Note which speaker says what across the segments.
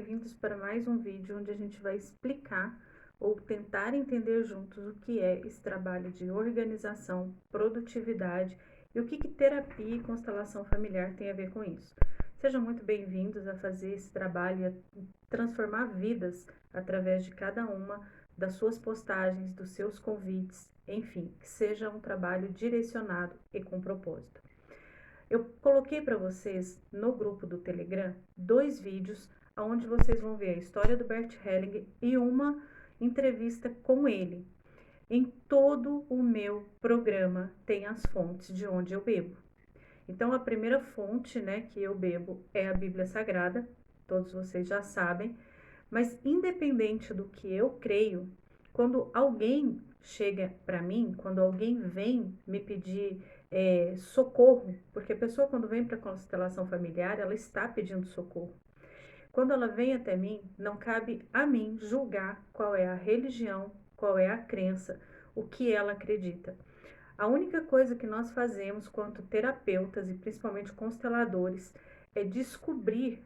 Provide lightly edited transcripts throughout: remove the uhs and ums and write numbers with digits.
Speaker 1: bem-vindos para mais um vídeo onde a gente vai explicar ou tentar entender juntos o que é esse trabalho de organização, produtividade e o que terapia e constelação familiar tem a ver com isso. Sejam muito bem-vindos a fazer esse trabalho e a transformar vidas através de cada uma das suas postagens, dos seus convites, enfim, que seja um trabalho direcionado e com propósito. Eu coloquei para vocês no grupo do Telegram 2 vídeos onde vocês vão ver a história do Bert Hellinger e uma entrevista com ele. Em todo o meu programa tem as fontes de onde eu bebo. Então a primeira fonte, que eu bebo é a Bíblia Sagrada, todos vocês já sabem, mas independente do que eu creio, quando alguém chega para mim, quando alguém vem me pedir socorro, porque a pessoa quando vem para a constelação familiar, ela está pedindo socorro. Quando ela vem até mim, não cabe a mim julgar qual é a religião, qual é a crença, o que ela acredita. A única coisa que nós fazemos quanto terapeutas e principalmente consteladores é descobrir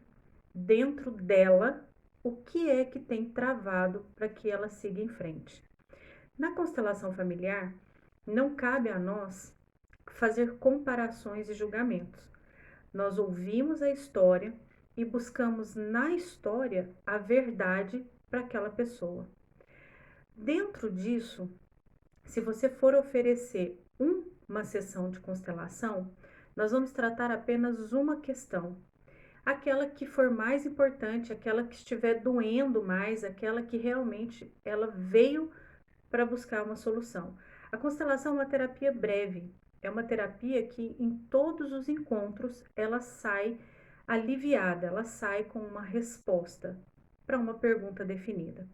Speaker 1: dentro dela o que é que tem travado para que ela siga em frente. Na constelação familiar, não cabe a nós fazer comparações e julgamentos. Nós ouvimos a história e buscamos na história a verdade para aquela pessoa. Dentro disso, se você for oferecer uma sessão de constelação, nós vamos tratar apenas uma questão. Aquela que for mais importante, aquela que estiver doendo mais, aquela que realmente ela veio para buscar uma solução. A constelação é uma terapia breve, é uma terapia que em todos os encontros ela sai aliviada, ela sai com uma resposta para uma pergunta definida.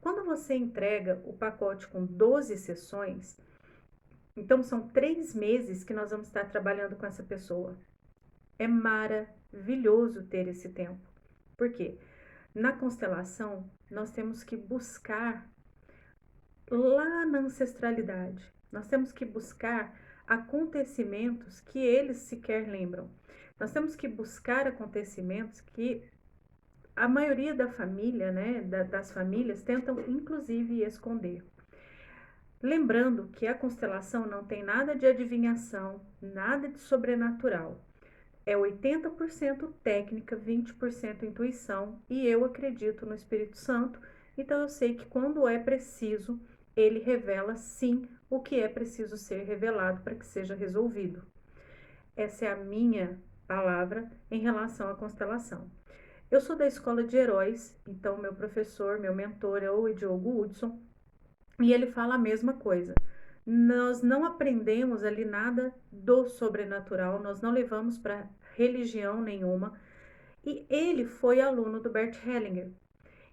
Speaker 1: Quando você entrega o pacote com 12 sessões, então são 3 meses que nós vamos estar trabalhando com essa pessoa. É maravilhoso ter esse tempo. Por quê? Na constelação, nós temos que buscar lá na ancestralidade. Nós temos que buscar acontecimentos que eles sequer lembram. Nós temos que buscar acontecimentos que a maioria da família, das famílias, tentam inclusive esconder. Lembrando que a constelação não tem nada de adivinhação, nada de sobrenatural. É 80% técnica, 20% intuição e eu acredito no Espírito Santo, então eu sei que quando é preciso, ele revela sim o que é preciso ser revelado para que seja resolvido. Essa é a minha palavra em relação à constelação. Eu sou da Escola de Heróis, então meu professor, meu mentor é o Diogo Hudson, e ele fala a mesma coisa. Nós não aprendemos ali nada do sobrenatural, nós não levamos para religião nenhuma, e ele foi aluno do Bert Hellinger.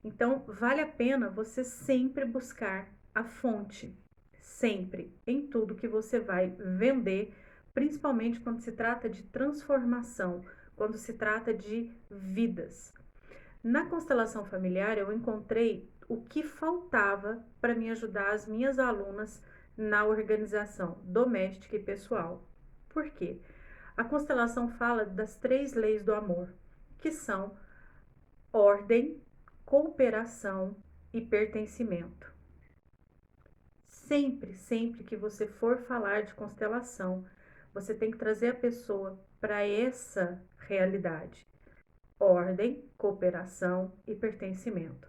Speaker 1: Então, vale a pena você sempre buscar a fonte, sempre, em tudo que você vai vender, principalmente quando se trata de transformação, quando se trata de vidas. Na constelação familiar, eu encontrei o que faltava para me ajudar as minhas alunas na organização doméstica e pessoal. Por quê? A constelação fala das 3 leis do amor, que são ordem, cooperação e pertencimento. Sempre que você for falar de constelação, você tem que trazer a pessoa para essa realidade. Ordem, cooperação e pertencimento.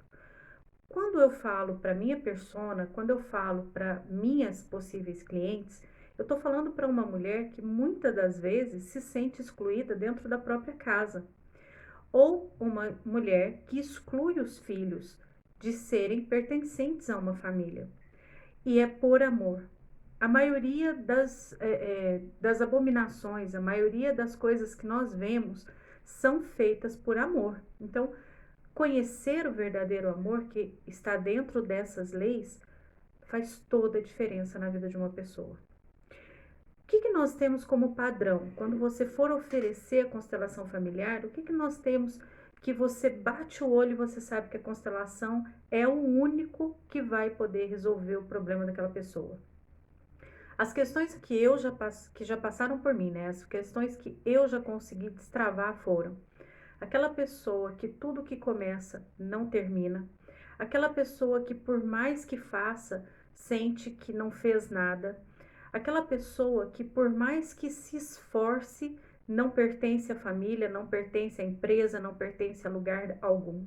Speaker 1: Quando eu falo para minha persona, quando eu falo para minhas possíveis clientes, eu estou falando para uma mulher que muitas das vezes se sente excluída dentro da própria casa. Ou uma mulher que exclui os filhos de serem pertencentes a uma família. E é por amor. A maioria das abominações, a maioria das coisas que nós vemos são feitas por amor. Então, conhecer o verdadeiro amor que está dentro dessas leis faz toda a diferença na vida de uma pessoa. O que nós temos como padrão? Quando você for oferecer a constelação familiar, o que nós temos que você bate o olho e você sabe que a constelação é o único que vai poder resolver o problema daquela pessoa? As questões que já passaram por mim, as questões que eu já consegui destravar foram: aquela pessoa que tudo que começa não termina, aquela pessoa que por mais que faça, sente que não fez nada, aquela pessoa que por mais que se esforce, não pertence à família, não pertence à empresa, não pertence a lugar algum.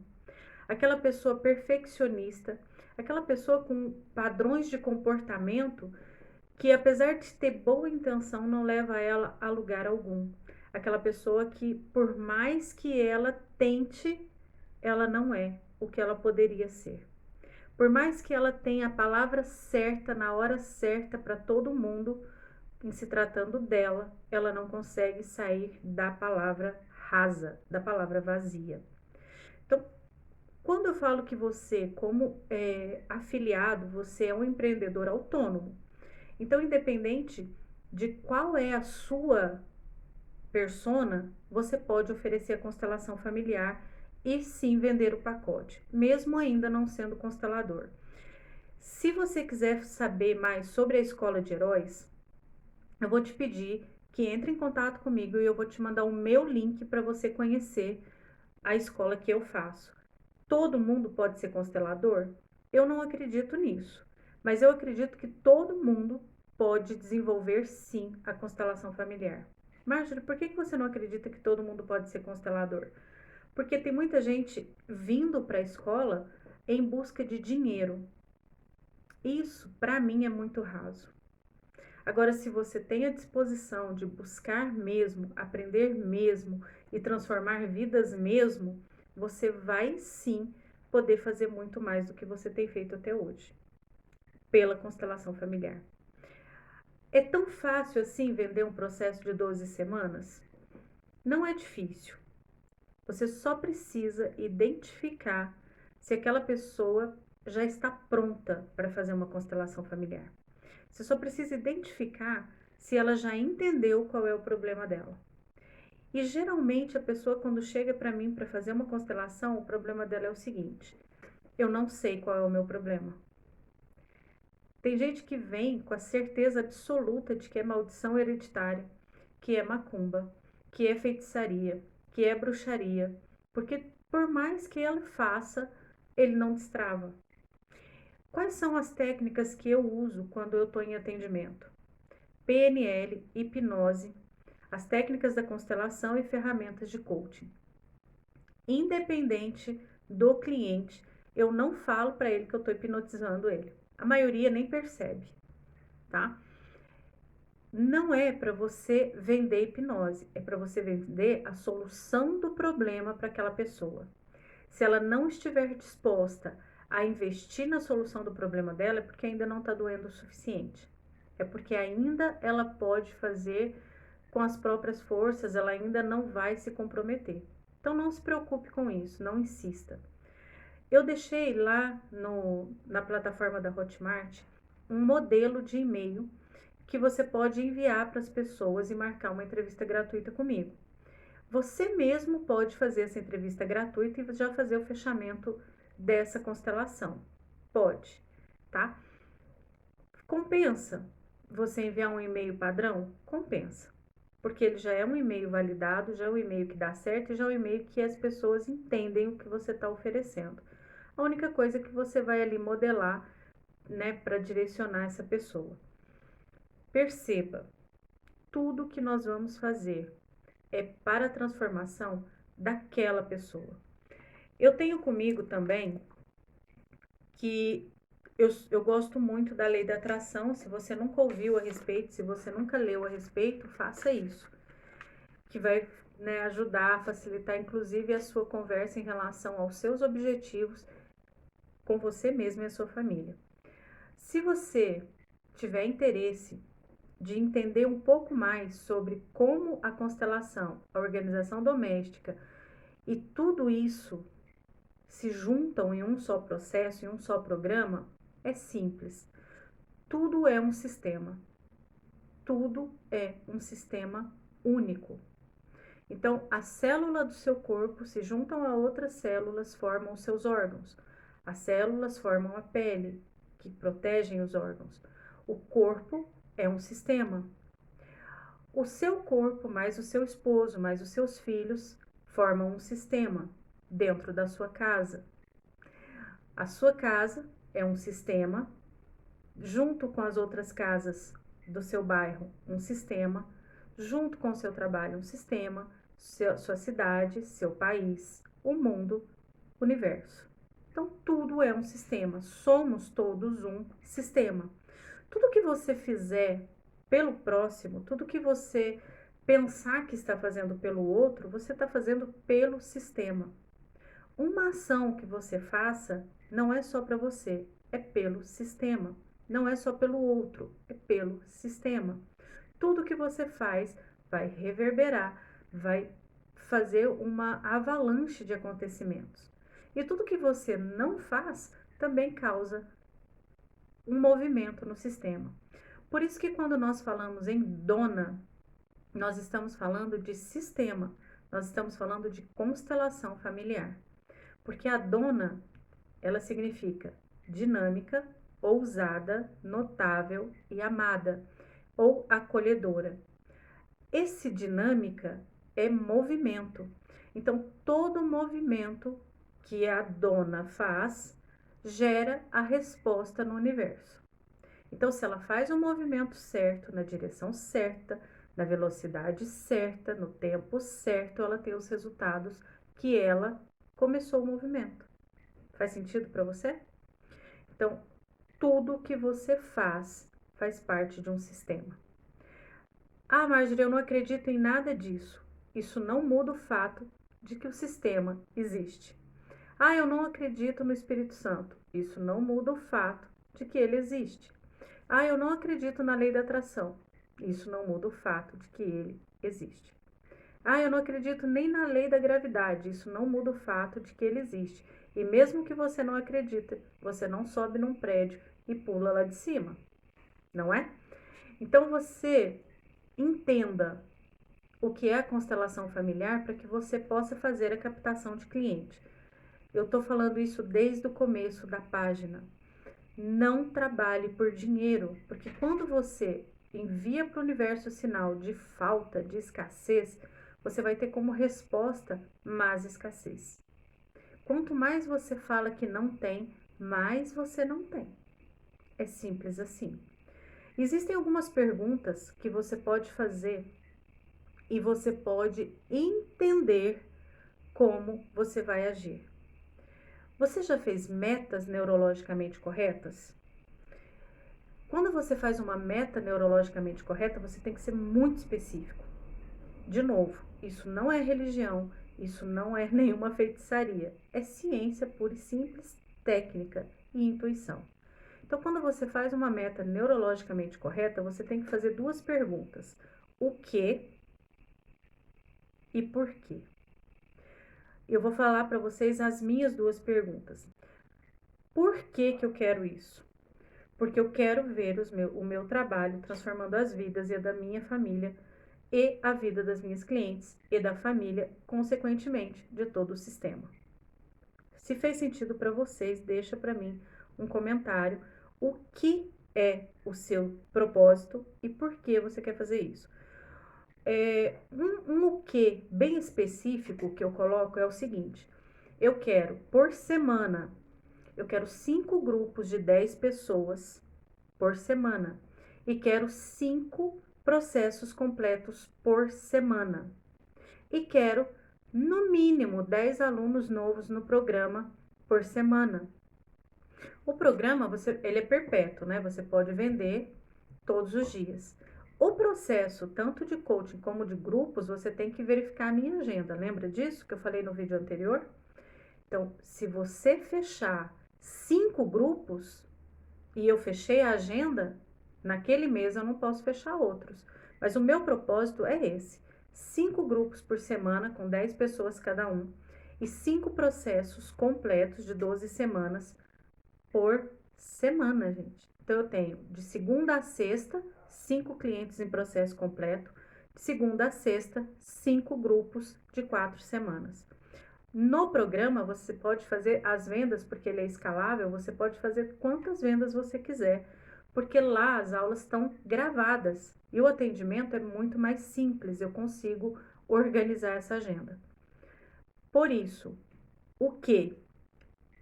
Speaker 1: Aquela pessoa perfeccionista, aquela pessoa com padrões de comportamento que, apesar de ter boa intenção, não leva ela a lugar algum. Aquela pessoa que, por mais que ela tente, ela não é o que ela poderia ser. Por mais que ela tenha a palavra certa na hora certa para todo mundo, em se tratando dela, ela não consegue sair da palavra rasa, da palavra vazia. Então, quando eu falo que você, como afiliado, você é um empreendedor autônomo, então, independente de qual é a sua persona, você pode oferecer a constelação familiar e sim vender o pacote, mesmo ainda não sendo constelador. Se você quiser saber mais sobre a Escola de Heróis, eu vou te pedir que entre em contato comigo e eu vou te mandar o meu link para você conhecer a escola que eu faço. Todo mundo pode ser constelador? Eu não acredito nisso, mas eu acredito que todo mundo pode desenvolver sim a constelação familiar. Marjorie, por que você não acredita que todo mundo pode ser constelador? Porque tem muita gente vindo para a escola em busca de dinheiro. Isso, para mim, é muito raso. Agora, se você tem a disposição de buscar mesmo, aprender mesmo e transformar vidas mesmo, você vai sim poder fazer muito mais do que você tem feito até hoje, pela constelação familiar. É tão fácil assim vender um processo de 12 semanas? Não é difícil. Você só precisa identificar se aquela pessoa já está pronta para fazer uma constelação familiar. Você só precisa identificar se ela já entendeu qual é o problema dela. E geralmente a pessoa, quando chega para mim para fazer uma constelação, o problema dela é o seguinte: eu não sei qual é o meu problema. Tem gente que vem com a certeza absoluta de que é maldição hereditária, que é macumba, que é feitiçaria, que é bruxaria, porque por mais que ele faça, ele não destrava. Quais são as técnicas que eu uso quando eu estou em atendimento? PNL, hipnose, as técnicas da constelação e ferramentas de coaching. Independente do cliente, eu não falo para ele que eu estou hipnotizando ele. A maioria nem percebe, tá? Não é para você vender hipnose, é para você vender a solução do problema para aquela pessoa. Se ela não estiver disposta a investir na solução do problema dela, é porque ainda não está doendo o suficiente. É porque ainda ela pode fazer com as próprias forças, ela ainda não vai se comprometer. Então não se preocupe com isso, não insista. Eu deixei lá na plataforma da Hotmart um modelo de e-mail que você pode enviar para as pessoas e marcar uma entrevista gratuita comigo. Você mesmo pode fazer essa entrevista gratuita e já fazer o fechamento dessa constelação. Pode, tá? Compensa você enviar um e-mail padrão? Compensa. Porque ele já é um e-mail validado, já é um e-mail que dá certo e já é um e-mail que as pessoas entendem o que você está oferecendo. A única coisa é que você vai ali modelar, né, para direcionar essa pessoa. Perceba, tudo que nós vamos fazer é para a transformação daquela pessoa. Eu tenho comigo também que eu gosto muito da lei da atração. Se você nunca ouviu a respeito, se você nunca leu a respeito, faça isso, que vai, né, ajudar a facilitar inclusive a sua conversa em relação aos seus objetivos com você mesmo e a sua família. Se você tiver interesse de entender um pouco mais sobre como a constelação, a organização doméstica e tudo isso se juntam em um só processo, em um só programa, é simples. Tudo é um sistema. Tudo é um sistema único. Então, as células do seu corpo se juntam a outras células, formam os seus órgãos. As células formam a pele, que protegem os órgãos. O corpo é um sistema. O seu corpo, mais o seu esposo, mais os seus filhos, formam um sistema dentro da sua casa. A sua casa é um sistema, junto com as outras casas do seu bairro, um sistema, junto com o seu trabalho, um sistema, sua cidade, seu país, o mundo, o universo. Então, tudo é um sistema, somos todos um sistema. Tudo que você fizer pelo próximo, tudo que você pensar que está fazendo pelo outro, você está fazendo pelo sistema. Uma ação que você faça não é só para você, é pelo sistema. Não é só pelo outro, é pelo sistema. Tudo que você faz vai reverberar, vai fazer uma avalanche de acontecimentos. E tudo que você não faz também causa um movimento no sistema. Por isso que quando nós falamos em dona, nós estamos falando de sistema, nós estamos falando de constelação familiar. Porque a dona, ela significa dinâmica, ousada, notável e amada, ou acolhedora. Esse dinâmica é movimento. Então, todo movimento que a dona faz gera a resposta no universo. Então, se ela faz o movimento certo, na direção certa, na velocidade certa, no tempo certo, ela tem os resultados que ela começou o movimento. Faz sentido para você? Então, tudo que você faz parte de um sistema. Ah, Marjorie, eu não acredito em nada disso. Isso não muda o fato de que o sistema existe. Ah, eu não acredito no Espírito Santo. Isso não muda o fato de que ele existe. Ah, eu não acredito na lei da atração. Isso não muda o fato de que ele existe. Ah, eu não acredito nem na lei da gravidade. Isso não muda o fato de que ele existe. E mesmo que você não acredite, você não sobe num prédio e pula lá de cima, não é? Então você entenda o que é a constelação familiar para que você possa fazer a captação de cliente. Eu estou falando isso desde o começo da página. Não trabalhe por dinheiro, porque quando você envia para o universo sinal de falta, de escassez, você vai ter como resposta mais escassez. Quanto mais você fala que não tem, mais você não tem. É simples assim. Existem algumas perguntas que você pode fazer e você pode entender como você vai agir. Você já fez metas neurologicamente corretas? Quando você faz uma meta neurologicamente correta, você tem que ser muito específico. De novo, isso não é religião, isso não é nenhuma feitiçaria, é ciência pura e simples, técnica e intuição. Então, quando você faz uma meta neurologicamente correta, você tem que fazer duas perguntas: o que e por quê? Eu vou falar para vocês as minhas duas perguntas. Por que eu quero isso? Porque eu quero ver o meu trabalho transformando as vidas e a da minha família e a vida das minhas clientes e da família, consequentemente, de todo o sistema. Se fez sentido para vocês, deixa para mim um comentário o que é o seu propósito e por que você quer fazer isso. O que bem específico que eu coloco é o seguinte: eu quero, por semana, eu quero 5 grupos de 10 pessoas por semana e quero 5 processos completos por semana. E quero, no mínimo, 10 alunos novos no programa por semana. O programa, ele é perpétuo, né? Você pode vender todos os dias. O processo, tanto de coaching como de grupos, você tem que verificar a minha agenda. Lembra disso que eu falei no vídeo anterior? Então, se você fechar 5 grupos e eu fechei a agenda, naquele mês eu não posso fechar outros. Mas o meu propósito é esse: 5 grupos por semana, com 10 pessoas cada um, e 5 processos completos de 12 semanas por semana, gente. Então, eu tenho de segunda a sexta, 5 clientes em processo completo. De segunda a sexta, 5 grupos de 4 semanas. No programa, você pode fazer as vendas, porque ele é escalável, você pode fazer quantas vendas você quiser, porque lá as aulas estão gravadas e o atendimento é muito mais simples, eu consigo organizar essa agenda. Por isso, o quê?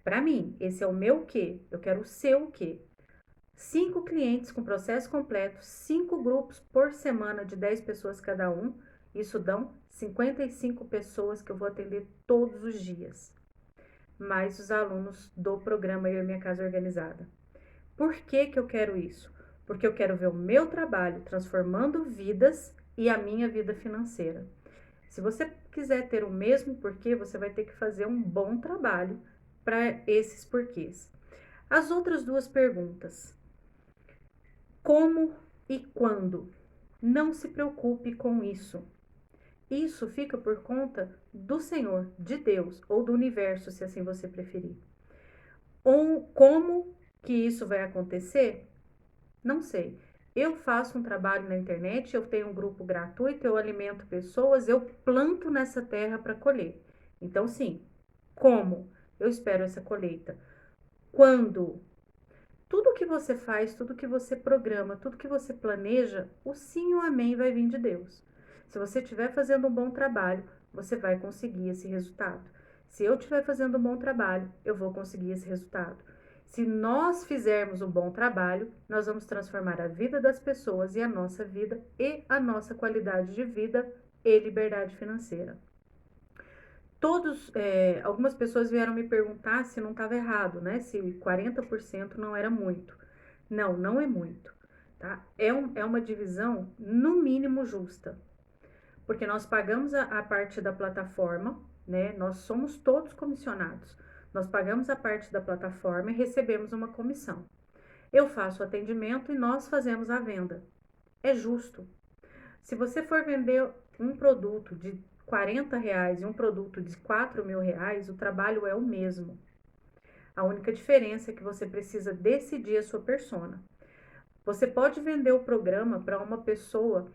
Speaker 1: Para mim, esse é o meu quê? Eu quero o seu quê? 5 clientes com processo completo, 5 grupos por semana de 10 pessoas cada um. Isso dão 55 pessoas que eu vou atender todos os dias. Mais os alunos do programa Eu e Minha Casa Organizada. Por que que eu quero isso? Porque eu quero ver o meu trabalho transformando vidas e a minha vida financeira. Se você quiser ter o mesmo porquê, você vai ter que fazer um bom trabalho para esses porquês. As outras duas perguntas. Como e quando? Não se preocupe com isso. Isso fica por conta do Senhor, de Deus ou do universo, se assim você preferir. Como que isso vai acontecer? Não sei. Eu faço um trabalho na internet, eu tenho um grupo gratuito, eu alimento pessoas, eu planto nessa terra para colher. Então, sim, como eu espero essa colheita? Quando? Tudo que você faz, tudo que você programa, tudo que você planeja, o sim e o amém vai vir de Deus. Se você estiver fazendo um bom trabalho, você vai conseguir esse resultado. Se eu estiver fazendo um bom trabalho, eu vou conseguir esse resultado. Se nós fizermos um bom trabalho, nós vamos transformar a vida das pessoas e a nossa vida e a nossa qualidade de vida e liberdade financeira. Algumas pessoas vieram me perguntar se não estava errado, né? Se 40% não era muito. Não, não é muito, tá? É uma divisão no mínimo justa, porque nós pagamos a parte da plataforma, né? Nós somos todos comissionados. Nós pagamos a parte da plataforma e recebemos uma comissão. Eu faço o atendimento e nós fazemos a venda. É justo. Se você for vender um produto de R$ 40 e um produto de R$ 4.000, o trabalho é o mesmo. A única diferença é que você precisa decidir a sua persona. Você pode vender o programa para uma pessoa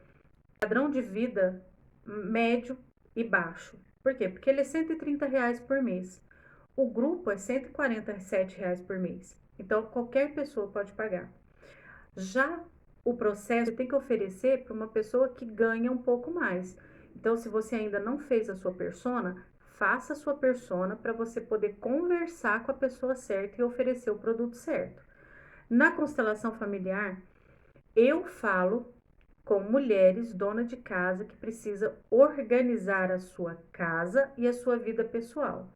Speaker 1: padrão de vida médio e baixo. Por quê? Porque ele é R$ 130 por mês. O grupo é R$ 147 por mês. Então, qualquer pessoa pode pagar. Já o processo tem que oferecer para uma pessoa que ganha um pouco mais. Então, se você ainda não fez a sua persona, faça a sua persona para você poder conversar com a pessoa certa e oferecer o produto certo. Na constelação familiar, eu falo com mulheres dona de casa que precisa organizar a sua casa e a sua vida pessoal.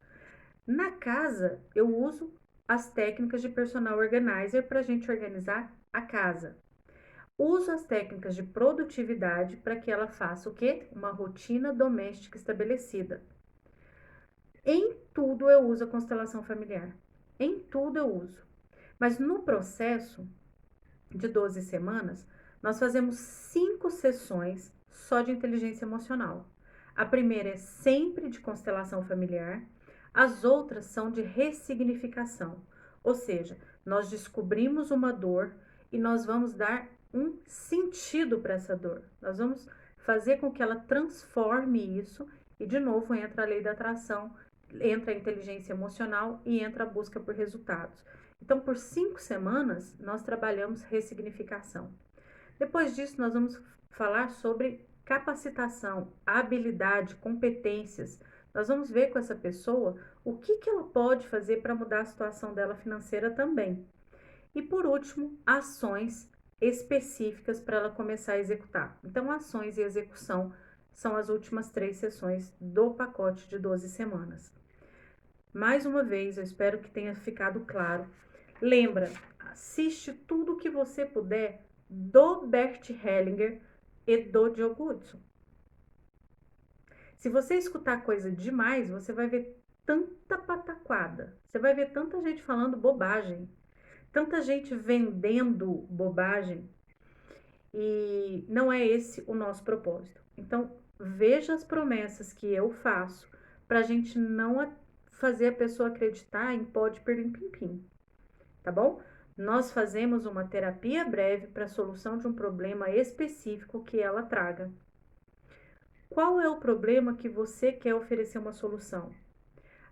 Speaker 1: Na casa, eu uso as técnicas de personal organizer para a gente organizar a casa. Uso as técnicas de produtividade para que ela faça o quê? Uma rotina doméstica estabelecida. Em tudo eu uso a constelação familiar. Em tudo eu uso. Mas no processo de 12 semanas, nós fazemos 5 sessões só de inteligência emocional. A primeira é sempre de constelação familiar, as outras são de ressignificação. Ou seja, nós descobrimos uma dor e nós vamos dar um sentido para essa dor. Nós vamos fazer com que ela transforme isso e de novo entra a lei da atração, entra a inteligência emocional e entra a busca por resultados. Então, por 5 semanas, nós trabalhamos ressignificação. Depois disso, nós vamos falar sobre capacitação, habilidade, competências. Nós vamos ver com essa pessoa o que ela pode fazer para mudar a situação dela financeira também. E por último, ações específicas para ela começar a executar. Então, ações e execução são as últimas 3 sessões do pacote de 12 semanas. Mais uma vez, eu espero que tenha ficado claro. Lembra, assiste tudo o que você puder do Bert Hellinger e do Joe Goodson. Se você escutar coisa demais, você vai ver tanta pataquada. Você vai ver tanta gente falando bobagem. Tanta gente vendendo bobagem. E não é esse o nosso propósito. Então, veja as promessas que eu faço para a gente não fazer a pessoa acreditar em pó de pirlim-pim-pim, tá bom? Nós fazemos uma terapia breve para a solução de um problema específico que ela traga. Qual é o problema que você quer oferecer uma solução?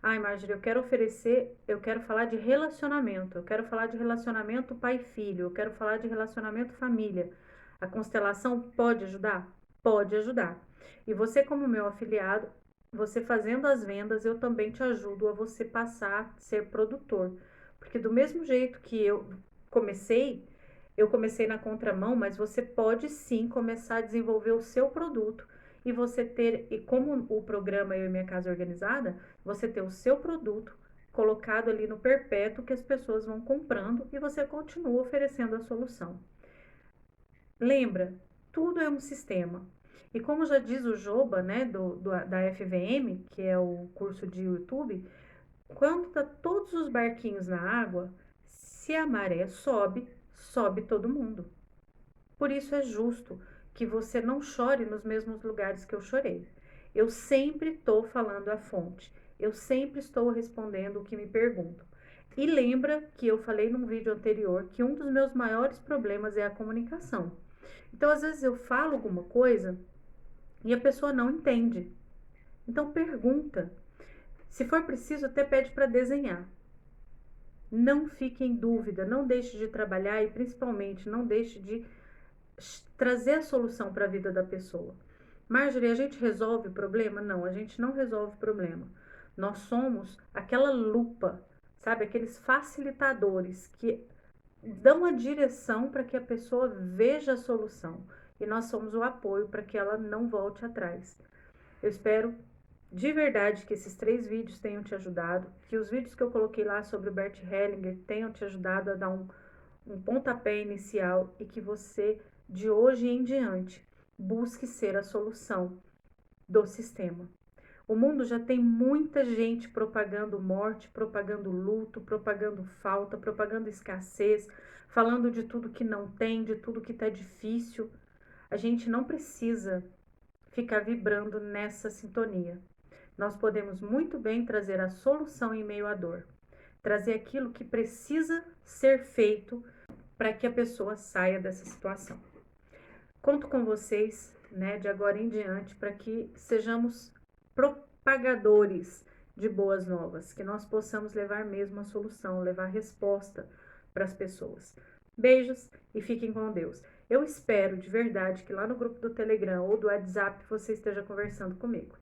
Speaker 1: Ai, Marjorie, eu quero falar de relacionamento, eu quero falar de relacionamento pai-filho, eu quero falar de relacionamento família. A constelação pode ajudar? Pode ajudar. E você, como meu afiliado, você fazendo as vendas, eu também te ajudo a você passar a ser produtor. Porque do mesmo jeito que eu comecei na contramão, mas você pode sim começar a desenvolver o seu produto e você ter, e como o programa Eu e Minha Casa Organizada, você ter o seu produto colocado ali no perpétuo que as pessoas vão comprando e você continua oferecendo a solução. Lembra, tudo é um sistema. E como já diz o Joba, né, da FVM, que é o curso de YouTube, quando tá todos os barquinhos na água, se a maré sobe, sobe todo mundo. Por isso é justo que você não chore nos mesmos lugares que eu chorei. Eu sempre estou falando a fonte. Eu sempre estou respondendo o que me perguntam. E lembra que eu falei num vídeo anterior que um dos meus maiores problemas é a comunicação. Então, às vezes eu falo alguma coisa e a pessoa não entende. Então, pergunta. Se for preciso, até pede para desenhar. Não fique em dúvida, não deixe de trabalhar e principalmente não deixe de trazer a solução para a vida da pessoa. Marjorie, a gente resolve o problema? Não, a gente não resolve o problema. Nós somos aquela lupa, sabe? Aqueles facilitadores que dão a direção para que a pessoa veja a solução. E nós somos o apoio para que ela não volte atrás. Eu espero de verdade que esses 3 vídeos tenham te ajudado, que os vídeos que eu coloquei lá sobre o Bert Hellinger tenham te ajudado a dar um pontapé inicial e que você, de hoje em diante, busque ser a solução do sistema. O mundo já tem muita gente propagando morte, propagando luto, propagando falta, propagando escassez, falando de tudo que não tem, de tudo que está difícil. A gente não precisa ficar vibrando nessa sintonia. Nós podemos muito bem trazer a solução em meio à dor, trazer aquilo que precisa ser feito para que a pessoa saia dessa situação. Conto com vocês, né, de agora em diante, para que sejamos propagadores de boas novas, que nós possamos levar mesmo a solução, levar resposta para as pessoas. Beijos e fiquem com Deus. Eu espero de verdade que lá no grupo do Telegram ou do WhatsApp você esteja conversando comigo.